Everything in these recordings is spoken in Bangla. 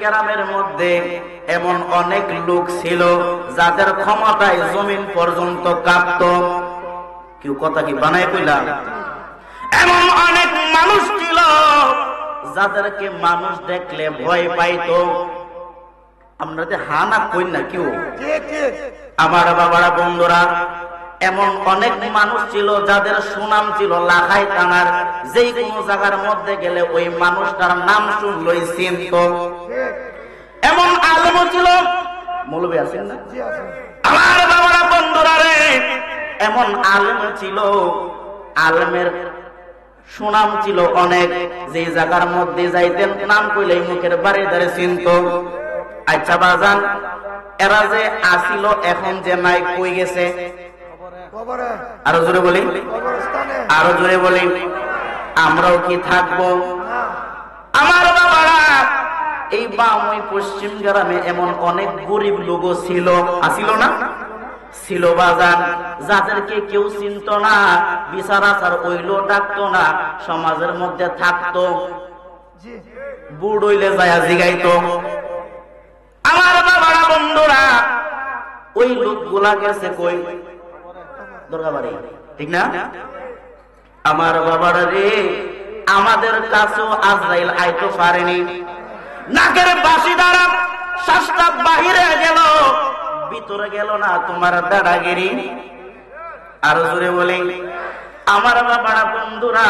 কেরামের মধ্যে এমন অনেক লোক ছিল যাদের ক্ষমতায় জমিন পর্যন্ত কাঁপত। কেউ কথা কি বানায় কইলাম? এমন অনেক মানুষ ছিল যাদেরকে মানুষ দেখলে ভয় পাইতো। আমরা যে হানা কই না কেউ, আমার বাবারা বন্ধুরা, এমন অনেক মানুষ ছিল যাদের সুনাম ছিল লাখাই টানার। যেই কোনো জায়গার মধ্যে গেলে ওই মানুষটার নাম শুনলই চিনত। এমন আলেমও ছিল, মৌলবী আছেন না আমার বাবারা বন্ধুরা রে, এমন আলেম ছিল, আলেমের সুনাম ছিল অনেক। যে জায়গার মধ্যে যাইতেন নাম কইলেই মুখের বাড়ি দাঁড়িয়ে চিনত। আচ্ছা বাজান, এরা যে আসিল এখন যে নাই কই গেছে? আরো জোরে বলি, আরো জোরে বলি, আমরাও কি থাকবো? আমার বাবারা, এই বামই পশ্চিম গ্রামে এমন অনেক গরিব লোক ছিল, আসিল না? ছিল বাজান, যাদেরকে কেউ চিনত না, বিচার আচার ওইলো ডাকতো না, সমাজের মধ্যে থাকতো, বুড় হইলে যায় জিগাইতো। আমার বাবারা বন্ধুরা, ওই লোকগুলা গেছে কই? দরগাবাড়ি, ঠিক না? আমার বাবারা রে, আমাদের কাছেও আজরাইল আইতো পারেনি। নাকের বাসি দ্বারা শ্বাসটা বাহিরে গেল, ভিতরে গেল না তোমার দাদাগিরি। আরো জোরে বলি, আমার বাবারা বন্ধুরা,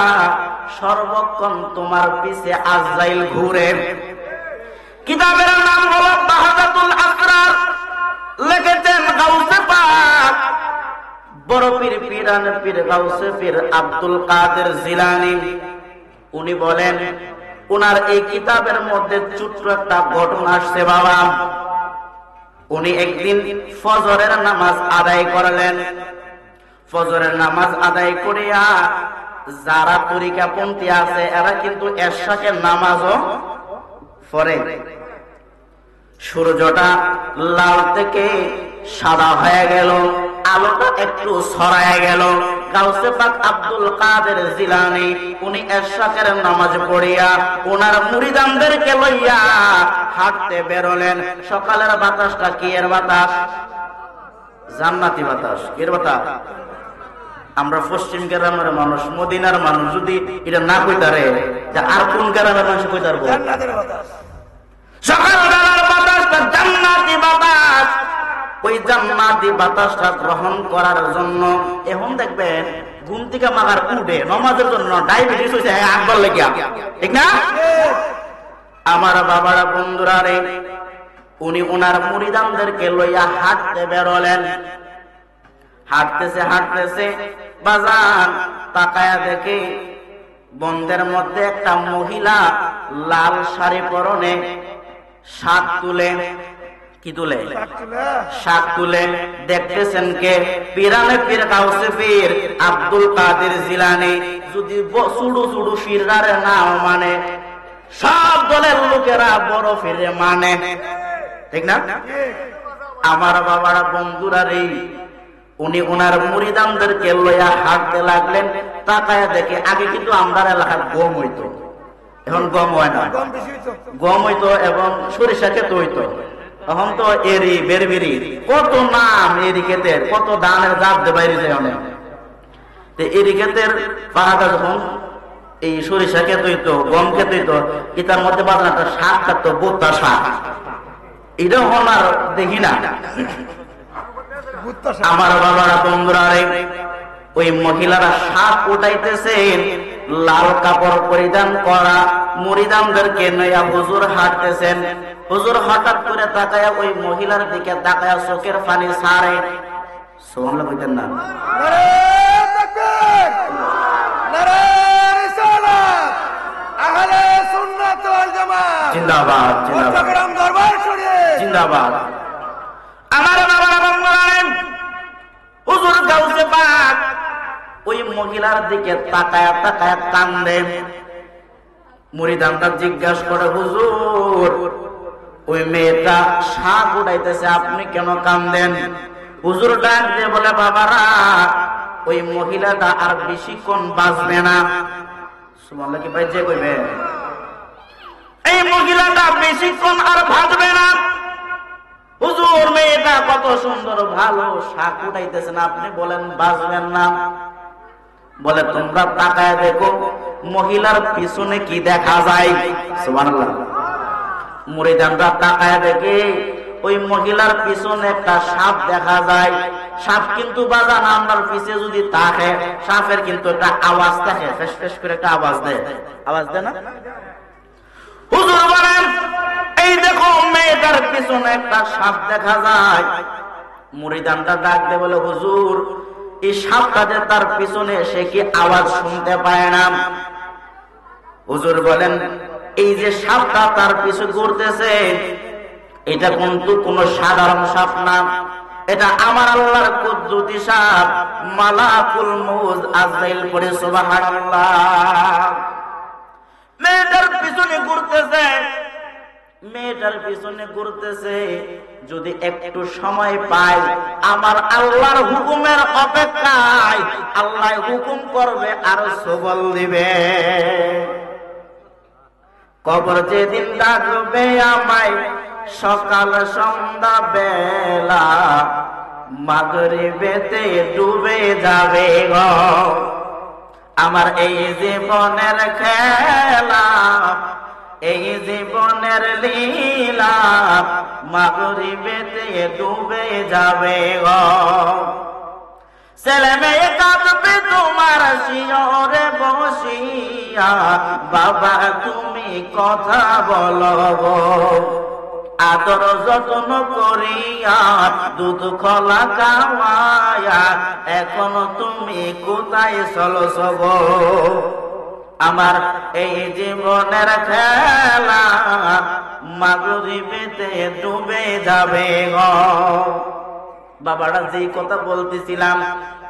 সর্বক্ষণ তোমার পিছে আজরাইল ঘুরে। কিতাবের নাম হলো বাহাদাতুল আসরার, লিখেছেন গাউসে পাক বড় পীর পীরান পীর গাউসে পীর আব্দুল কাদের জিলানী। উনি বলেন, উনার এই কিতাবের মধ্যে ছোট্ট একটা ঘটনা আসছে বাবা। উনি একদিন ফজরের নামাজ আদায় করলেন। ফজরের নামাজ আদায় করিয়া যারা তরিকাপন্থী আছে এরা কিন্তু এশাকের নামাজও পড়ে। সূর্যটা লাল থেকে সাদা হয়ে গেল, আলোটা একটু ছড়ায় গেল। গাউসে পাক আব্দুল কাদের জিলানী উনি এশাকের নামাজ পড়িয়া ওনার মুরিদানদেরকে লইয়া হাঁটতে বেরোলেন। সকালের বাতাসটা কি এর বাতাস? জান্নাতি বাতাস। এর বাতাস? আমরা পশ্চিম গ্রামের মানুষ, মদিনার মানুষ যদি এটা না কইতারে, আর কোন গ্রামের মানুষ কইতারবো? সকালবেলার বাতাসটা জান্নাতি বাতাস। ওই জান্নাতি বাতাসটা গ্রহণ করার জন্য এখন দেখবেন ঘুম থেকে মাগার উঠে নমাজের জন্য ডায়াবেটিস হয়েছে আকবর লেগিয়া, ঠিক না? আমার বাবারা বন্ধুরা রে, উনি ওনার মুরিদানদেরকে লইয়া হাঁটতে বেরোলেন। হাঁটতেছে হাঁটতেছে বাজান তাকায়া দেখে বন্ধের মধ্যে একটা মহিলা লাল শাড়ি পরনে শাক তুলে, কি তুলে? শাক তুলে। দেখতেছেন কে? পীরানে পীর গাউসে পীর আব্দুল কাদের জিলানী। যদি সুড়ু সুড়ু ফিরারে নাও মানে, সব দলের লোকেরা বড় ফিরে মানে, ঠিক না? আমার বাবারা বন্ধুরা রে, উনি ওনার মুরিদানদেরকে লইয়া হাঁটতে লাগলেন। তাকায়া দেখে, আগে কিন্তু আমরা এলাকার গম হইতো, এখন গম হয় না। গম হইতো এবং সরিষা ক্ষেত হইতো। এখন তো এরি বেরবেরি কত নাম, এরি ক্ষেতের কত ধানের জাত বাইরে যায় অনেক। এরি ক্ষেতের পাহাড়টা যখন এই সরিষা ক্ষেত হইতো, গম ক্ষেত হইতো, এটার মধ্যে বাজার একটা শাক থাকতো, বোত্তা শাক। এটাও আমার দেখি না। আমার বাবারা বন্ধুরা রে, ওই মহিলারা শাক উঠাইতেছেন, লাল কাপড় পরিধান করা মুরিদানদেরকে নয়া হুজুর হাঁটতেছেন। হুজুর হঠাৎ করে তাকায়া ওই মহিলার দিকে তাকায়া চোখের পানি ছাড়ে। সুবহানাল্লাহ কইতেন না? জিন্দাবাদ, জিন্দাবাদ। আমার বাবারা বন্ধুরা রে, হুজুর গাউসে পাক ওই মহিলার দিকে তাকায়া তাকায়া কান্দে। মুরিদানরা জিজ্ঞাসা করে, হুজুর ওই মেয়েটা শাক উঠাইতেছে, আপনি কেন কান্দেন? হুজুর ডাক দিয়ে বলে, বাবারা ওই মহিলাটা আর বেশিক্ষণ বাঁচবে না। সুবহানাল্লাহ কি ভাই যে কইবে? এই এই মহিলাটা বেশিক্ষণ আর ভাগবে না। হুজুর মেয়েটা কত সুন্দর ভালো শাক উঠাইতেছেন, আপনি বলেন বাঁচবেন না? বলে তোমরা তাকায় দেখো মহিলার পিছনে কি দেখা যায়। সুবহানাল্লাহ। মুরিদানরা তাকায় দেখে ওই মহিলার পিছনে একটা সাপ দেখা যায়। সাপ কিন্তু বাজান আমার পিছে যদি তাকে, সাপের কিন্তু একটা আওয়াজ থাকে, ফেস ফেস করে একটা আওয়াজ দেয়। আওয়াজ দেয় না? হুজুর বলেন এই দেখো মেয়েটার পিছনে একটা সাপ দেখা যায়। মুরিদানটা ডাক দিয়ে বলে হুজুর এই সাপটা যে তার পিছনে সে কি আওয়াজ শুনতে পায় না? হুজুর বলেন এই যে সাপটা তার পিছু ঘুরতেছে এটা কিন্তু কোন সাধারণ সাপ না, এটা আমার আল্লাহর কুদরতি সাপ, মালাকুল মউত আজরাইল। পড়ে সুবহানাল্লাহ। মেয়েটার পিছনে ঘুরতেছে, মেয়েটার পিছনে ঘুরতেছে, যদি একটু সময় পায় আমার আল্লাহর হুকুমের অপেক্ষায় আল্লাহ হুকুম করবে আর সবল দিবে। কবর যেদিন ডাকবে আমায় সকাল সন্ধ্যা বেলা, মাগরিবেতে ডুবে যাবে গো আমার এই জীবনের খেলা, এই জীবনের লীলা, মাগরিবেতে ডুবে যাবে গো। ছেলে মেয়ে কাঁদবে তোমার শিয়রে বসিয়া, বাবা তুমি কথা বলো গো আদর যত্ন করিয়া, দুধ খোলা খাওয়ায়া, এখন তুমি কোথায় চলছ গো আমার এই জীবনের খেলা, মাগরিবেতে ডুবে যাবে গো। বাবারা যেই কথা বলতেছিলাম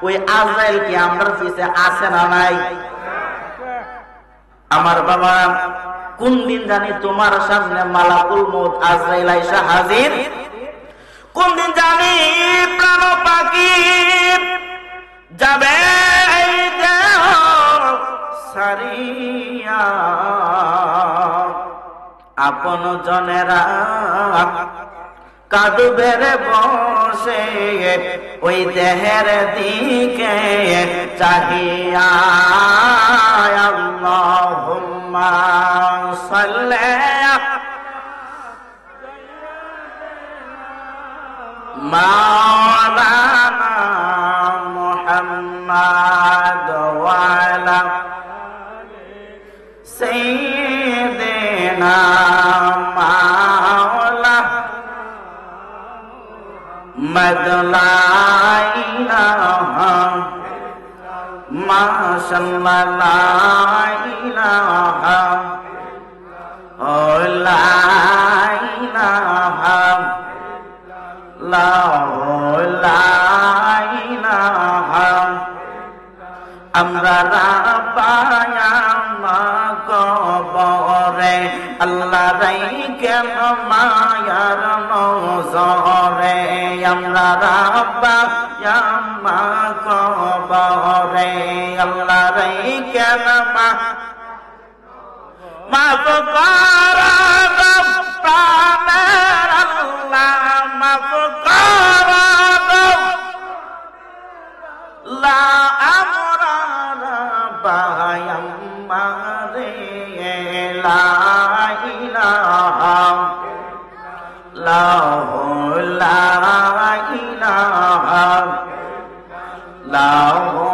ওই আজরাইল কি আমার পিছে আছে না নাই? আমার বাবা কোন দিন জানি তোমার সামনে মালাকুল মউত আজরাইল আইসা হাজির, কোন দিন জানি প্রাণ পাখি যাবে এই দেহ সারিয়া, আপন জনেরা কাঁদবে রে বসে ওই দেহের দিকে চাহিয়া। আল্লাহুম্মা সাল্লি মাওলানা মুহাম্মাদ ওয়া আলা সাইয়্যিদিনা মদলাইলাহা মাশাল্লাহ লাইলাহা লাইলাহা। আমরা রাব্বায়ামা কবরে আল্লাহ রাইকেন মায়ার নজরে, আমরা রাব্বায়ামা কবরে আল্লাহ রাইকেন মাফ করা গো প্রাণের আল্লাহ, মাফ করা গো লা আমরা রাব্বায়ামা রে লা ইলাহা লাহু লা ইলাহা লাহু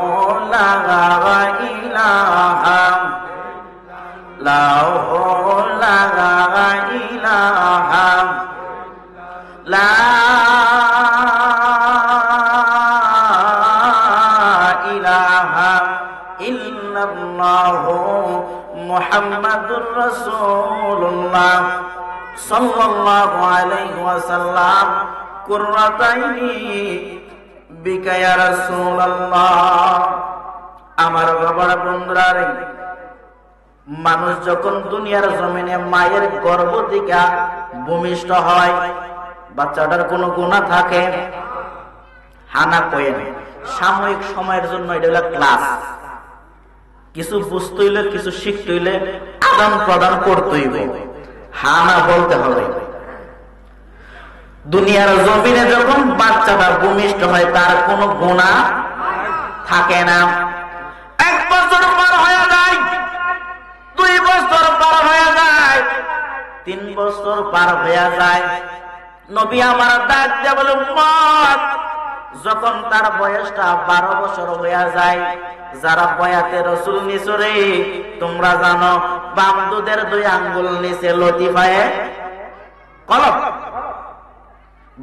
লা ইলাহা লাহু লা ইলাহা লা ইলাহা ইল্লাল্লাহু মুহাম্মাদুর রাসূলুল্লাহ সাল্লাল্লাহু আলাইহি ওয়াসাল্লাম। কুররাতাইনি বিকা ইয়া রাসূলুল্লাহ। আমার বাবার বন্ধুরা রে, মানুষ যখন দুনিয়ার জমিনে মায়ের গর্ভ থেকে ভূমিষ্ঠ হয়, বাচ্চাটার কোনো গুনাহ থাকে হানা কয়েন, সাময়িক সময়ের জন্য এটা হলো ক্লাস, কিছু বুঝতে হইলে কিছু শিখতে হইলে আদান প্রদান করতে হইবে। হা না বলতে হবে। দুনিয়ার জমিনে যখন বাচ্চাটা ভূমিষ্ঠ হয় তার কোনো গুনাহ থাকে না। 1 বছর পার হয়ে যায়, 2 বছর পার হয়ে যায়, 3 বছর পার হয়ে যায়, নবী আমার ডাক দিয়ে বলে, উম্মত, যখন তার বয়সটা 12 বছর হয়ে যায়, যারা বয়াতে রাসূল নিসরে, তোমরা জানো বাম দুধের 2 আঙ্গুল নিচে লতিফায়ে কলব,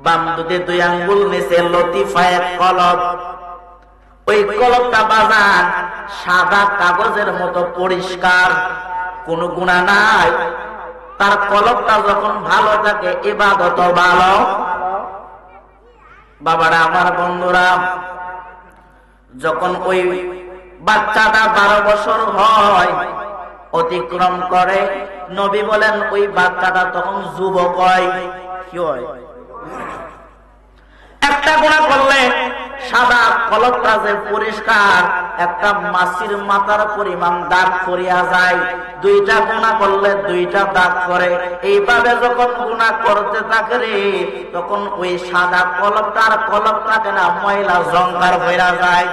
বাম দুধের 2 আঙ্গুল নিচে লতিফায়ে কলব। ওই কলবটা বাজান সাদা কাগজের মতো পরিষ্কার, কোনো গুনাহ নাই। তার কলবটা যখন ভালো থাকে ইবাদত ভালো। বাবারা আমার, বন্ধুরা, যখন ওই বাচ্চাটা 12 বছর হয়, অতিক্রম করে, নবী বলেন ওই বাচ্চাটা তখন যুবক হয়। কি হয়? একটা গুনাহ করলে সাদা কলবটা যে পরিষ্কার, একটা মাছির মাথার পরিমাণ দাগ করিয়া যায়। 2টা গুনাহ করলে 2টা দাগ করে। এইভাবে যখন গুনাহ করতে থাকে রে, তখন ওই সাদা কলবটার কলবটাকে না ময়লা জঙ্কার হইয়া যায়।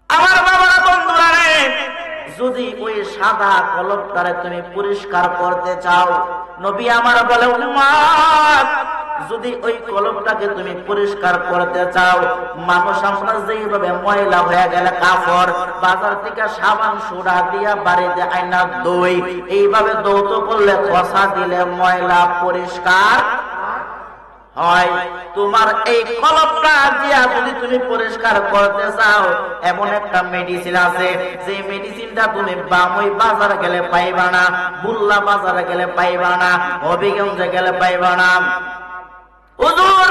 আমার বাবারা, বন্ধুরা রে, যদি ওই সাদা কলবটারে তুমি পরিষ্কার করতে চাও, নবী আমার বলে, উম্মত, যদি ওই কলবটাকে তুমি পরিষ্কার করতে চাও, মানুষ আমরা যেইভাবে ময়লা হয়ে গেলে কাপড় বাজার থেকে সাবান সোডা দিয়া বাড়িতে আইনা দই, এইভাবে দৌত করলে কষা দিলে ময়লা পরিষ্কার হয়। তোমার এই কলবটা দিয়া যদি তুমি পরিষ্কার করতে চাও, এমন একটা মেডিসিন আছে, যে মেডিসিনটা তুমি বামই বাজারে গেলে পাইবা না, বুল্লা বাজারে গেলে পাইবা না, হবিগঞ্জে গেলে পাইবা না। হুজুর,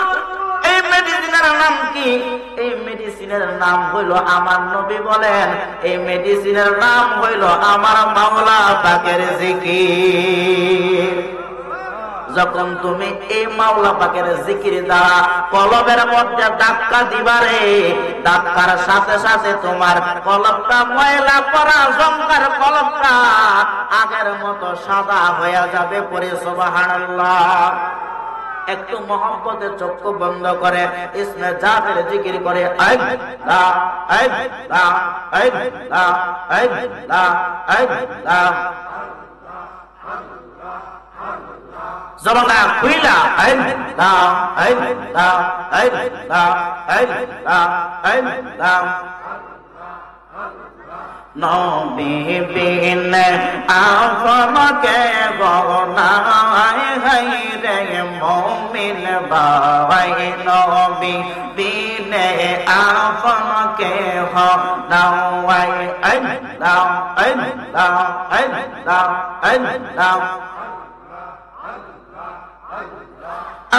এই মেডিসিনের নাম কি? এই মেডিসিনের নাম হইল, আমার নবী বলেন, এই মেডিসিনের নাম হইল আমার মাওলা পাকের জিকির। যখন তুমি এই মাওলা পাকের জিকির দ্বারা কলবের মধ্যে ধাক্কা দিবারে, ধাক্কার সাথে সাথে তোমার কলবটা ময়লা করা জমকার কলবটা আগের মতো সাদা হয়ে যাবে। পরে সুবহানাল্লাহ। একটু মহব্বতে চক্ষু বন্ধ করে ইসমে জাতের জিকির করে, আল্লাহ আল্লাহ আল্লাহ আল্লাহ আল্লাহ, জবানটা খুইলা আল্লাহ আল্লাহ আল্লাহ আল্লাহ আল্লাহ। নবী বিনে আপনাকে গনায় হায়রে মুমিন ভাই, নবী বিনে আপনাকে গনায় আল্লাহ আল্লাহ আল্লাহ আল্লাহ।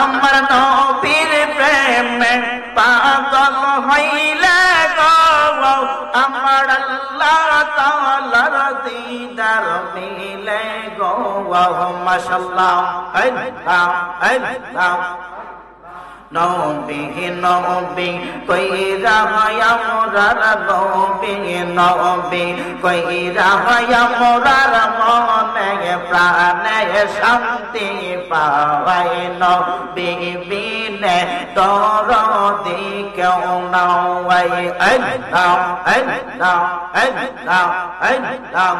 আমার নবীর প্রেমে পাগল হইলে গো, আমার আল্লাহ তাআলার দিদার মিলে গো। মাশাআল্লাহ, আল্লাহ আল্লাহ। নবী নবী কইরা হায়া মোরার নবী, নবী কইরা হায়া মোরার মনে প্রাণে শান্তি পাওয়াই। নবী বিনে দরদি কেউ নাই। আল্লাহ আল্লাহ আল্লাহ আল্লাহ।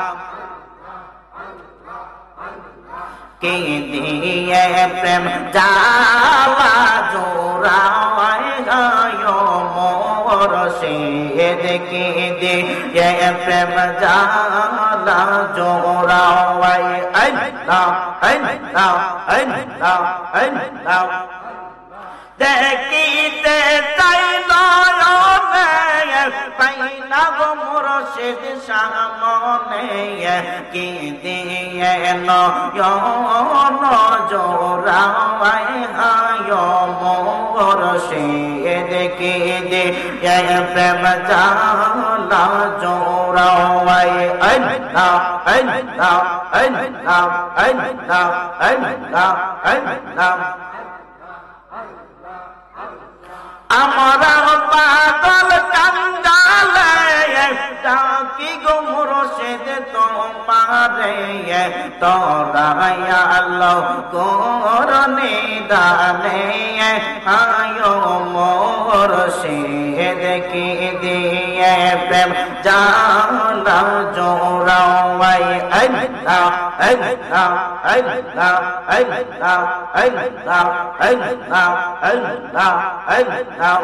কে দিয়ে প্রেম জালা জোড়ায় গায় মোর সেদ, কে দিয়ে প্রেম জালা জোড়ায়। আল্লাহ আল্লাহ আল্লাহ আল্লাহ। দেখিতে চাই নয়নে পাইনা গো মুর্শিদ সামনে, কি দিয়ে নয়ন জোড়ায় হায় মুর্শিদ, কি দিয়ে প্রেম জালা জোড়ায়। আল্লাহ আল্লাহ আল্লাহ আল্লাহ আল্লাহ আল্লাহ। আমরা পাগল কাঙ্গালে ডাকি গো মুর্শিদ তোমারে তোরায়া আল্লাহ করনে দানে আয়ো মোর সে দেখি দিয়ে প্রেম জানা জোরাওয়াই আল্লাহ আল্লাহ আল্লাহ আল্লাহ আল্লাহ আল্লাহ আল্লাহ আল্লাহ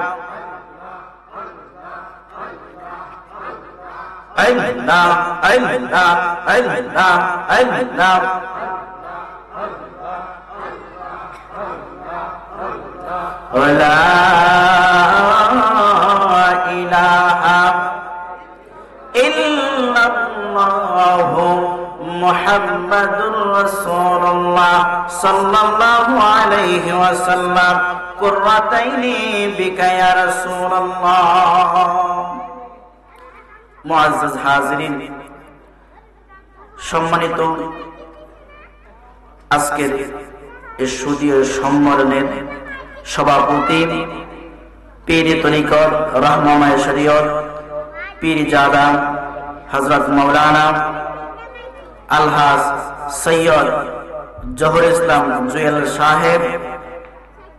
Allah, Allah, Allah, Allah. La ilaha illallah Muhammadur Rasulullah sallallahu alayhi wa sallam qurrataini bika ya Rasulullah. মুআজ্জাজ হাজিরিন, সম্মানিত আজকের এই সুদীয় সম্মেলনের সভাপতি পীর তরিকত রহমায়ে শরীয়ত পীরজাদা হযরত মাওলানা আলহাজ সৈয়দ জহুর ইসলাম জুয়েল সাহেব,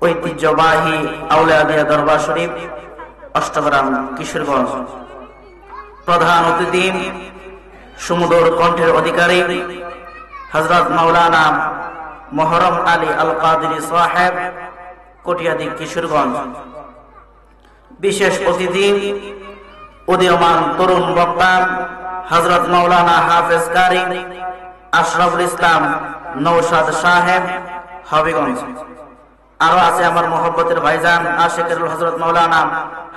ঐতিহ্যবাহী আউলিয়া দরবার শরীফ অষ্টগ্রাম কিশোরগঞ্জ, প্রধান অতিথি সুমধুর কণ্ঠের অধিকারী হযরত মাওলানা মোহরম আলী আল কাদেরী সাহেব, কটিয়াদি কিশোরগঞ্জ, বিশেষ অতিথি উদীয়মান তরুণ বক্তা হযরত মাওলানা হাফেজ কারি আশরাফুল ইসলাম নওশাদ সাহেব, হবিগঞ্জ। আরো আছে আমার মোহব্বতের ভাইজান আশিকুল হযরত মাওলানা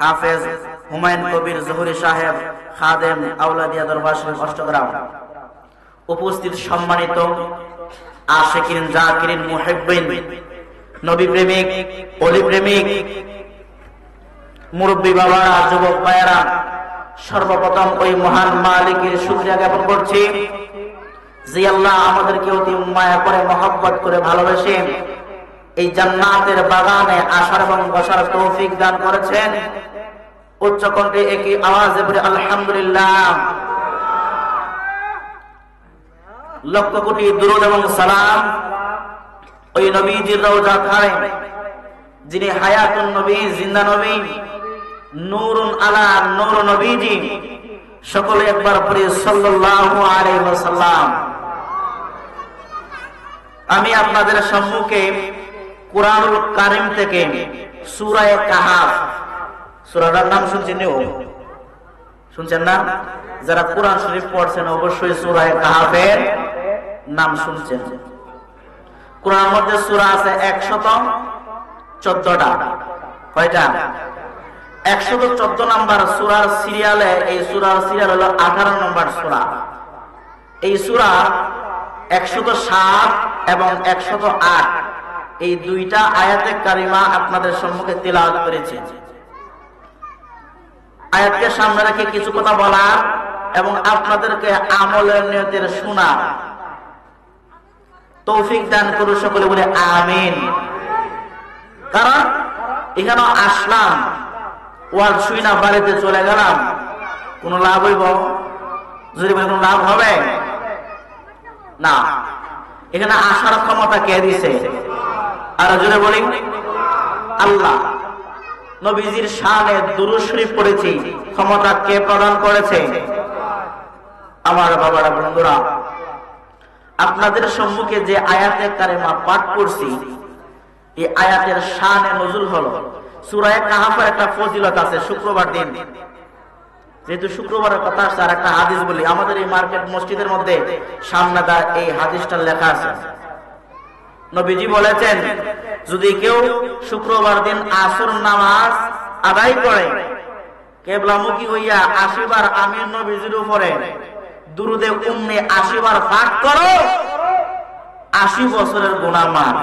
হাফেজ হুমায়ুন কবির জহুরী সাহেব, খাদেম আউলাদিয়া দরবার শরীফ অষ্টগ্রাম। উপস্থিত সম্মানিত আশিকিন, জাকিরিন, মুহিব্বিন, নবী প্রেমিক, ওলি প্রেমিক, মুরব্বী বাবারা, যুবক ভাইয়েরা, সর্বপ্রথম ওই মহান মালিকের শুকরিয়া জ্ঞাপন করছি যে আল্লাহ আমাদেরকে অতি মায়া করে, মহব্বত করে, ভালোবেসে এই জান্নাতের বাগানে আসার এবং বসার তৌফিক দান করেছেন। উচ্চ কণ্ঠে একই আওয়াজে বলে আলহামদুলিল্লাহ। লক্ষ কোটি দুরূদ এবং সালাম ওই নবীজির রওজা খায় যিনি হায়াতুন নবী, জিন্দা নবী, নূরুন আলা নূর নবীজি। সকলে একবার পড়ি সাল্লাল্লাহু আলাইহি ওয়াসাল্লাম। আমি আপনাদের সম্মুখে কুরআনুল কারীম থেকে সূরা কাহাফ, সূরাটার নাম শুনছেন না? যারা কুরআন শরীফ পড়ছেন অবশ্যই সূরা কাহাফের নাম শুনছেন। কুরআনের মধ্যে সূরা আছে 114টা। কয়টা? 114 নাম্বার সূরার সিরিয়ালে, এই সূরার সিরিয়াল হলো 18 নম্বর সূরা। এই সূরা 107 এবং 108 এই দুইটা আয়াতে কারিমা আপনাদের সম্মুখে তিলাওয়াত করেছি। আয়াতকে সামনে রেখে কিছু কথা বলা এবং আপনাদেরকে আমলের নিয়তের শোনা তৌফিক দান করুন, সকলে বলে আমিন। কারণ এখানে আসলাম, ওয়াজ শুই না বাড়িতে চলে গেলাম, কোন লাভ হইব? যদি কোনো লাভ হবে না। এখানে আসার ক্ষমতা কে দিছে? আর জোরে বলি আল্লাহ। নবীজির শানে দুরূদ শরীফ পড়েছি, ক্ষমতা কে প্রদান করেছে? আমার বাবারা, বন্ধুরা, আপনাদের সম্মুখে যে আয়াতে কারিমা পাঠ করছি, এই আয়াতের শানে নজুল হলো সূরা কাহাফের একটা ফজিলত আছে। শুক্রবার দিন, যেহেতু শুক্রবারের কথা আসছে, আর একটা হাদিস বলি। আমাদের এই মার্কেট মসজিদের মধ্যে সামনে এই হাদিসটা লেখা আছে। নবীজি বলেছেন, যদি কেউ শুক্রবার দিন আসর নামাজ আদায় করে, কিবলামুখী হইয়া 80 বার আমির নবীজির উপরে দুরুদে উম্মে 80 বার পাঠ করো, 80 বছরের গুনাহ মাফ।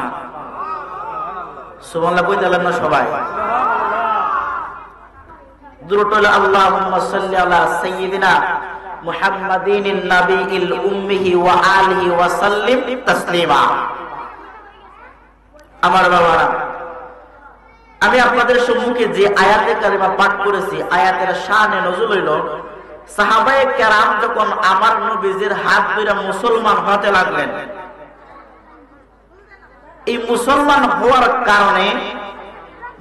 সুবহানাল্লাহ কই দিলেন না সবাই? দুরূদ হলো আল্লাহুম্মা সাল্লি আলা সাইয়্যিদিনা মুহাম্মাদিনিন নাবিয়িল উম্মিহি ওয়া আলিহি ওয়া সাল্লিম তাসলিমা। আমার বাবারা, আমি আপনাদের সম্মুখে যে আয়াতে কারিমা পাঠ করেছি, আয়াতের শানে নজুল হইল সাহাবায়ে কেরাম যখন আমার নবীজির হাত ধরে মুসলমান হতে লাগলেন, এই মুসলমান হওয়ার কারণে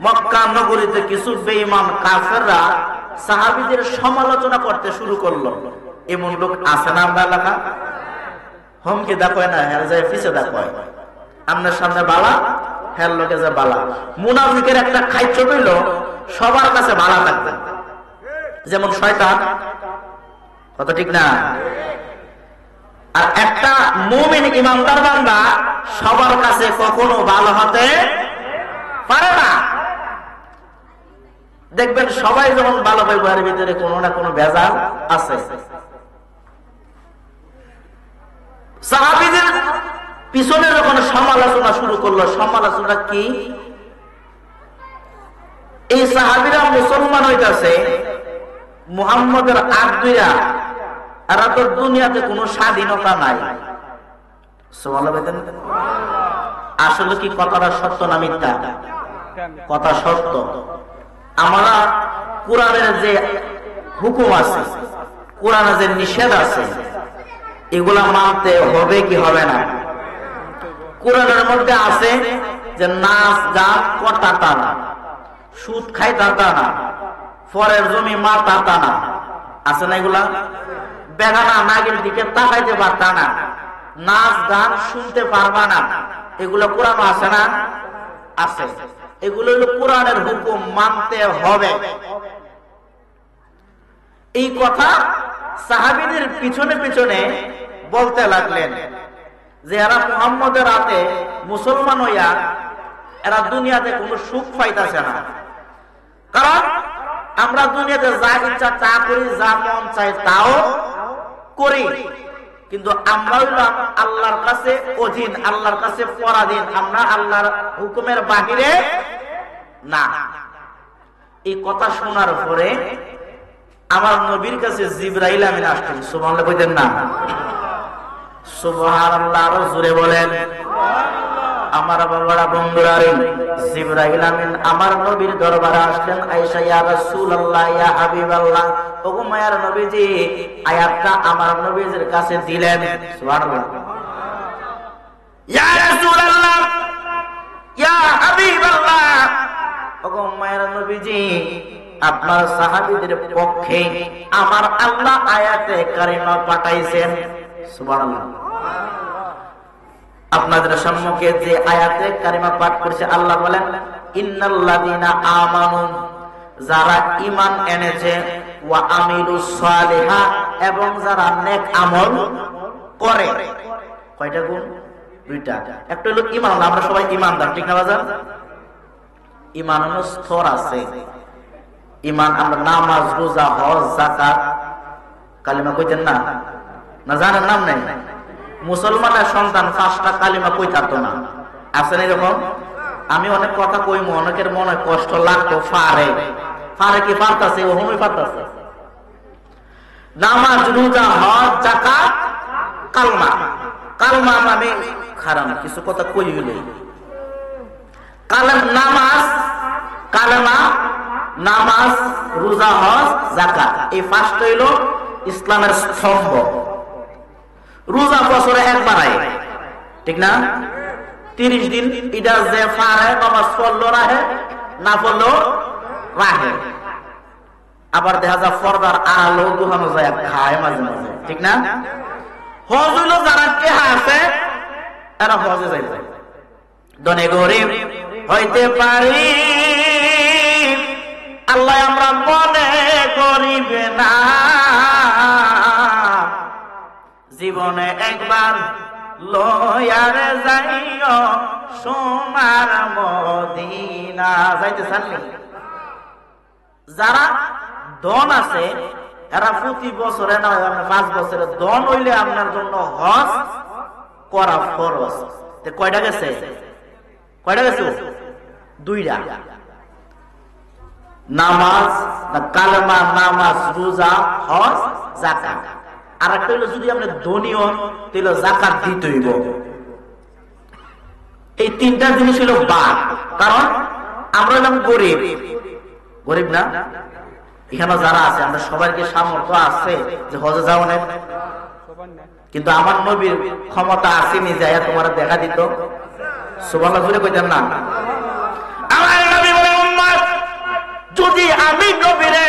মক্কা নগরীতে কিছু বেঈমান কাফেররা সাহাবীদের সমালোচনা করতে শুরু করলো। এমন লোক আছে না আমরা এলাকা? হুমকি দেখায় না, হের যায় পিছে দেখায়, আপনার সামনে বালা, হের লোকে যে বালা। মুনাফিকের একটা খাইচ্ছ হইল সবার কাছে বালা থাকবে, যেমন শয়তান, কত ঠিক না? আর একটা মুমিন ইমানদার বান্দা সবার কাছে কখনো ভালো হতে পারে না। দেখবেন সবাই যখন ভালো ব্যবহারের ভিতরে কোনো না কোনো ভেজাল আছে। সাহাবীদের পিছনে যখন সমালোচনা শুরু করলো, সমালোচনা কি? এই সাহাবীরা মুসলমান হইতাছে, মুহাম্মদের আদুইরা, এরা তো দুনিয়াতে কোনো স্বাধীনতা নাই। আসলে কি কথাটা সত্য না মিথ্যা? কথা সত্য। আমরা কোরআনের যে হুকুম আছে, কোরআনের যে নিষেধ আছে, এগুলা মানতে হবে কি হবে না? কোরআনের মধ্যে আছে যে নাচ গান করতা না, সুদ খাইতা না, পরের জমি মারতা না, আছে না এগুলা? বেগানা নাগের দিকে তাকাইতে পারতা না, নাচ গান শুনতে পারবা না, এগুলো কোরআন আছে না? আছে। এগুলো হলো কোরআনের হুকুম, মানতে হবে। এই কথা সাহাবীদের পিছনে পিছনে বলতে লাগলেন যে এরা মুহাম্মদের হাতে মুসলমান হইয়া এরা দুনিয়াতে কোনো সুখ পাইতেছে না। কারণ আমরা দুনিয়াতে যা ইচ্ছা তা করি, যা মন চাই তাও করি, কিন্তু আমরা হইলাম আল্লাহর কাছে অধীন, আল্লাহর কাছে পরাধীন, আমরা আল্লাহর হুকুমের বাহিরে না। এই কথা শোনার পরে আমার নবীর কাছে জিবরাইল আমিন আসলেন। সুবহানাল্লাহ কইতেন না? সুবহানাল্লাহ আরো জোরে বলেন। আমার বাবারা বন্ধুরা, জিবরাইল আমিন আমার নবীর দরবারে আসলেন। আয়েশা, ইয়া রাসূলুল্লাহ, ইয়া হাবিবাল্লাহ, ওগো মায়ার নবীজি, আয়াতটা আমার নবীর কাছে দিলেন। সুবহানাল্লাহ। ইয়া রাসূলুল্লাহ, ইয়া হাবিবাল্লাহ, ওগো মায়ার নবীজি, আপনার সাহাবীদের পক্ষে আমার আল্লাহ আয়াতে কারিমা পাঠাইছেন। সুবহানাল্লাহ। আপনাদের সম্মুখে যে আয়াতে কারিমা পাঠ করছে, আল্লাহ বলেন ইন্নাল্লাযীনা আমানু, যারা ঈমান এনেছে, ওয়া আমিলুস সালিহাত, এবং যারা নেক আমল করে। কয়টা গুণ? দুইটা। একটা হলো ঈমান, আমরা সবাই ঈমানদার, ঠিক না বাজার? ঈমানের স্তর আছে। ঈমান আমরা নামাজ, রোজা, হজ, যাকাত, কালিমা কইতেন না? না জানেন নাম নাই? মুসলমানের সন্তান 5টা কালিমা কই থাকতো না, আছে না এরকম? আমি অনেক কথা কইমু, অনেকের মনে কষ্ট লাগতো, পারে কি পারতাছে? ও হুমই পারতাছে। নামাজ, রোজা, হজ, যাকাত, কালমা। কালমা মানে খারাপ কিছু কথা কই হইলে কালাম, নামাজ, কালেমা, নামাজ, রোজা, হজ, যাকাত, এই 5টা হইল ইসলামের স্তম্ভ। রোজা বছরে একবার আয়, ঠিক না? 30 দিন এটা যে পারে নামাজ পড়লো রাহে, না পড়লো রাহে। আবার দেখা যায় পর্দার আলো দোকানো যায়, খায় মাঝে মাঝে, ঠিক না? হজ হইল যারা টেহা আছে এরা হজে যাইতে, ধনী গরিব হইতে পারি, আল্লাহ আমরা মনে করিবে না, জীবনে একবার লয়ারে যাইও সোনার মদিনা। যাইতে চাননি? যারা ধন আছে এরা প্রতি বছরে না 5 বছরে ধন হইলে আপনার জন্য হজ করা ফরজ। কয়টা গেছে? কয়টা গেছে? 2টা। নামাজ, কালেমা, নামাজ, রোজা, হজ, যাকাত। আর একটা হইলো যদি আপনি ধনী হন তাহলে যাকাত দিতে হইব। এই 3টা জিনিস হইল বাদ। কারণ আমরা হলাম গরিব, গরিব না? এখানে যারা আছে আমরা সবার কি সামর্থ্য আছে যে হজে যাওয়ার? কিন্তু আমার নবীর ক্ষমতা আসেনি যে তোমার দেখা দিত। সুবহানাল্লাহ জোরে কইতেন না? আমার নবী বলে, উম্মত যদি আমি নবীরে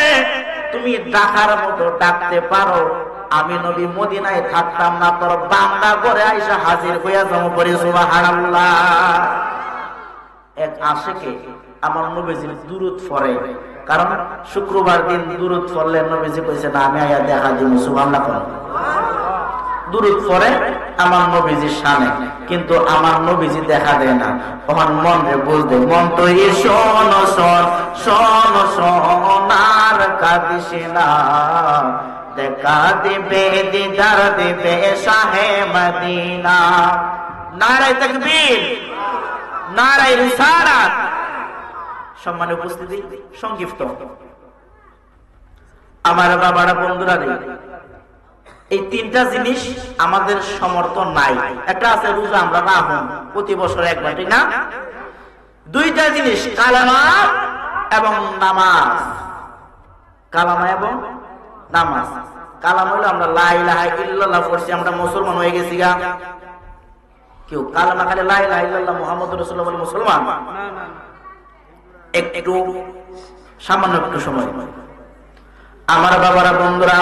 তুমি ডাকার মতো ডাকতে পারো, আমি নবী মদিনায় থাকতাম না, তোর বান্দা করে আইসা হাজির হইয়া যাবো। পড়ি সুবহানাল্লাহ। এক আশিকে আমার নবীজির দুরূদ পড়ে, কারণ শুক্রবার দিন দুরূদ পড়লে নবীজি কইছে না আমি আয়া দেখা দিব। সুবহানাল্লাহ। দুরূদ পড়ে আমার নবীজির শানে, কিন্তু আমার নবীজি দেখা দেয় না। তখন মন রে বুঝবে, মন তো শোন শোন শোন সোনার কাঁদিস না, দেখা দিবে দিদার দিবে শাহে মদিনা। নারায়ে তাকবীর, নারায়ে রিসালাত। সম্মানিত উপস্থিতি, সংক্ষিপ্ত আমার বাবারা, বন্ধুরা, এই তিনটা জিনিস আমাদের সমর্থন নাই। একটা আছে রোজা আমরা রাখুন প্রতি বছর একবার, ঠিক না? দুইটা জিনিস কালেমা এবং নামাজ। কালেমা এবং নামাজ। কালাম হইলো আমরা লা ইলাহা ইল্লাল্লাহ পড়ছি, আমরা মুসলমান হয়ে গেছি গা। কেউ কালেমা খালি লা ইলাহা ইল্লাল্লাহ মুহাম্মাদুর রাসূলুল্লাহ বলে মুসলমান? একটু সামান্য একটু সময়। আমার বাবারা, বন্ধুরা,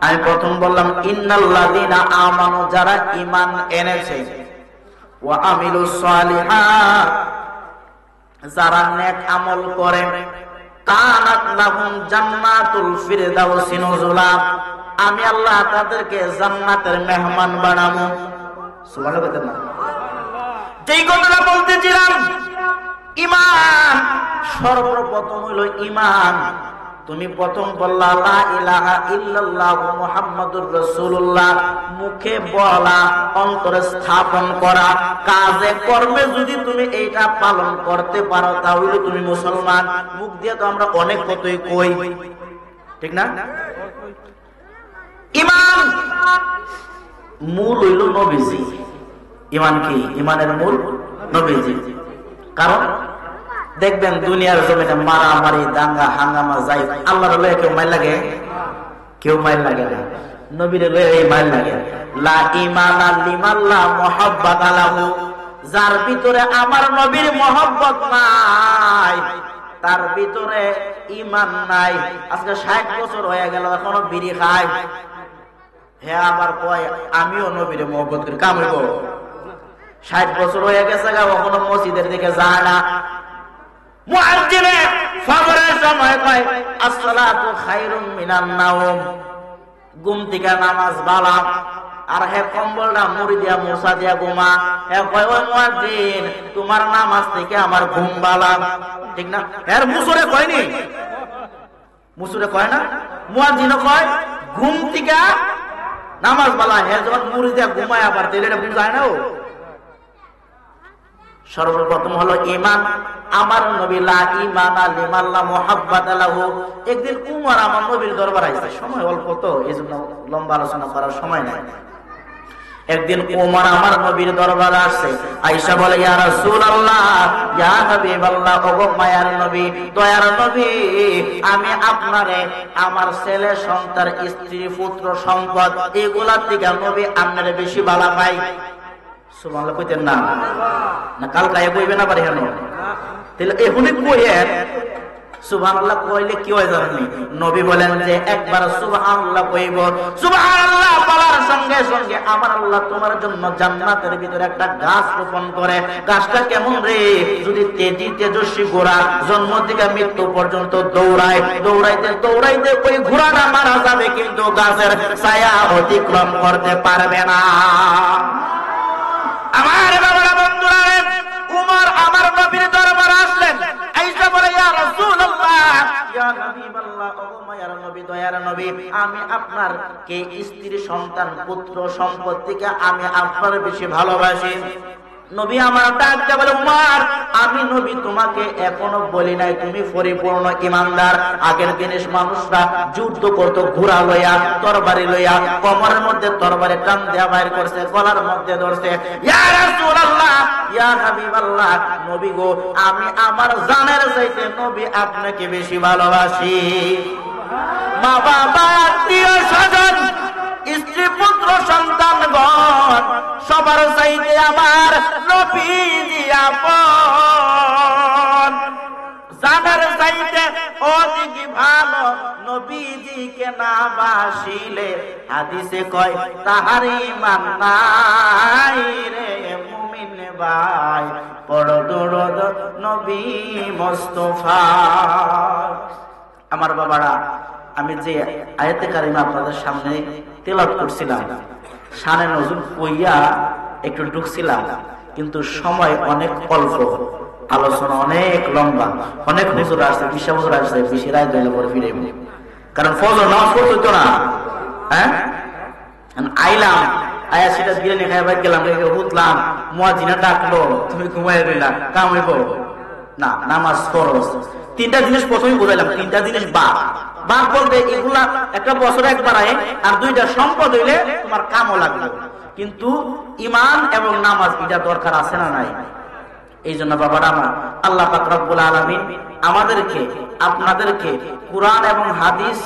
আমি প্রথম বললাম ইন্নাল্লাযীনা আমানু, যারা ঈমান এনেছে, ওয়া আমিলুস সালিহাত, যারা নেক আমল করে, কানাত লাহুম জান্নাতুল ফিরদাউসি নুজুলা, আমি আল্লাহ তাদেরকে জান্নাতের মেহমান বানাবো। সুবহানাল্লাহ। যেই কথাটা বলতেছিলাম, ঈমান সর্বপ্রথম হলো ঈমান। তুমি প্রথম বললা লা ইলাহা ইল্লাল্লাহ মুহাম্মাদুর রাসূলুল্লাহ, মুখে বলা, অন্তরে স্থাপন করা, কাজে কর্মে যদি তুমি এইটা পালন করতে পারো তাহলে তুমি মুসলমান। মুখ দিয়ে তো আমরা অনেক কথাই কই, ঠিক না? ঈমান মূল হইল নবীজি। ঈমান কি? ঈমানের মূল নবীজি। কারণ দেখবেন দুনিয়ার জমিনে মারামারি, দাঙ্গা হাঙ্গামা যাই, আল্লাহর লয়ে কেউ মাইল লাগে? কেউ মাইল লাগে না। নবীর লয়ে এই মাইল লাগে। লা ঈমানা লিমান লা মুহাব্বাতা লাহু, যার ভিতরে আমার নবীর মহব্বত নাই তার ভিতরে ঈমান নাই। আজকে 60 বছর হয়ে গেল এখনো বিড়ি খায়, হে আবার কয় আমিও নবীর মহব্বত করি। কাম হইব? 60 বছর হয়ে গেছে গা, কখনো মসজিদের দিকে যায় না। মুয়াজ্জিনে ফজরের সময় কয় আসসালাতু খায়রুম মিনান নাওম, ঘুম থেকে নামাজ বালা। আর হে কম্বলটা মুড়ি দিয়া মুসা দিয়া ঘুমা। হে কয় ও মুয়াজ্জিন, তোমার নামাজ থেকে আমার ঘুম বালা, ঠিক না? এর মুসুরে কয়নি? মুসুরে কয় না? মুয়াজ্জিনও কয় ঘুম থেকে নামাজ বালা। হে যখন মুড়ি দিয়া ঘুমায় আবার তেলে বুঝায় না। ও সর্বপ্রথম হলো ঈমান। আমার নবী লা ঈমানা লিমান লা মুহাব্বাতা লাহু। একদিন উমর আমার নবীর দরবার আইছে, সময় অল্প তো এইজন্য লম্বা আলোচনা করার সময় নাই। একদিন উমর আমার নবীর দরবারে আসছে, আয়েশা বলে ইয়া রাসূলুল্লাহ, ইয়া হাবিবাল্লাহ, ওগো মায়ার নবী, দয়ার নবী, আমি আপনারে আমার ছেলে সন্তান, স্ত্রী, পুত্র, সম্পদ এগুলা থেকে নবী আপনারে বেশি ভালো পাই। সুবহানাল্লাহ কইতেন না? না কাল গায়ে কইবে না পারে কেন? তাহলে এখনই কইেন সুবহানাল্লাহ কইলে কি হয় জানেন? নবী বলেন যে একবার সুবহানাল্লাহ কইব, সুবহানাল্লাহ বলার সঙ্গে সঙ্গে আমার আল্লাহ তোমার জন্য জান্নাতের ভিতরে একটা গাছ রোপণ করে। গাছটা কেমন রে? যদি তেজি তেজস্বী ঘোড়া জন্ম থেকে মৃত্যু পর্যন্ত দৌড়ায়, দৌড়াইতে দৌড়াইতে ওই ঘোড়াটা মারা যাবে কিন্তু গাছের ছায়া অতিক্রম করতে পারবে না। আমার বাবারা, বন্ধুরা, উমর আমার নবীর দরবারে আসলেন। আয়েশা বলে ইয়া রাসূলুল্লাহ, ইয়া হাবিবাল্লাহ, ও মায়ার নবী, দয়ার নবী, আমি আপনার কে স্ত্রী, সন্তান, পুত্র, সম্পদ থেকে আমি আপনার বেশি ভালোবাসি। নবী আমার ডাকতে বলে উমর, আমি নবী তোমাকে এখনো বলি নাই তুমি পরিপূর্ণ ঈমানদার। আগের দিনের মানুষরা যুদ্ধ করতো ঘোড়া লইয়া, তরবারি লইয়া, কোমরের মধ্যে তরবারি টান দেয়া বাইর করছে, গলার মধ্যে ধরছে। ইয়া রাসূলুল্লাহ, ইয়া হাবিবাল্লাহ, নবী গো, আমি আমার জানের চাইতে নবী আপনাকে বেশি ভালোবাসি। মা বাবা, আত্মীয় স্বজন, স্ত্রী পুত্র সন্তানগণ, সবার চাইতে আমার নবীজি আপন। জানার চাইতে অধিক ভালো নবীজিকে না বাসিলে হাদিসে কয় তাহার ঈমান নাই রে মুমিন ভাই। পড়ো দরুদ নবী মুস্তাফা। আমার বাবারা, আমি যে আয়াতে কারিমা আপনাদের সামনে তেলাওয়াত করছিলাম, শানে নজুল কইয়া একটু ঢুকছিলাম, কিন্তু সময় অনেক অল্প, আলোচনা অনেক লম্বা, অনেক হুজুর আসছে, বিশা হুজুর আসছে, বেশি রায় দইলে পরে ফিরে, কারণ ফজর নামাজ পড়তে হতো না। হ্যাঁ, আইলাম, আয়া সেটা দিয়ে নিয়ে খাই গেলাম, উঠলাম, মুয়াজ্জিনা ডাকলো, তুমি ঘুমাই রইলাম, কামাইব না, নামাজ ফরজ। তিনটা জিনিস প্রথমে বুঝাইলাম, তিনটা জিনিস বাদ। বাদ বলতে এগুলা একটা বছর একবার আয়, আর দুইটা সম্পদ হইলে তোমার কামও লাগবে, কিন্তু ঈমান এবং নামাজ এটা দরকার আছে না নাই? এই জন্য বাবারা আমার, আল্লাহ পাক রব্বুল আলামিন আমাদেরকে আপনাদেরকে কুরআন এবং হাদিস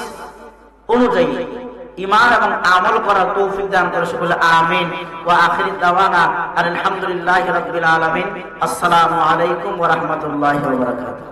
অনুযায়ী ঈমান এবং আমল করার তৌফিক দান করে। সকলে আমিন। ওয়া আখির দাওয়ানা আলহামদুলিল্লাহি রাব্বিল আলামিন। আসসালামু আলাইকুম ওয়া রাহমাতুল্লাহি ওয়া বারাকাতুহু।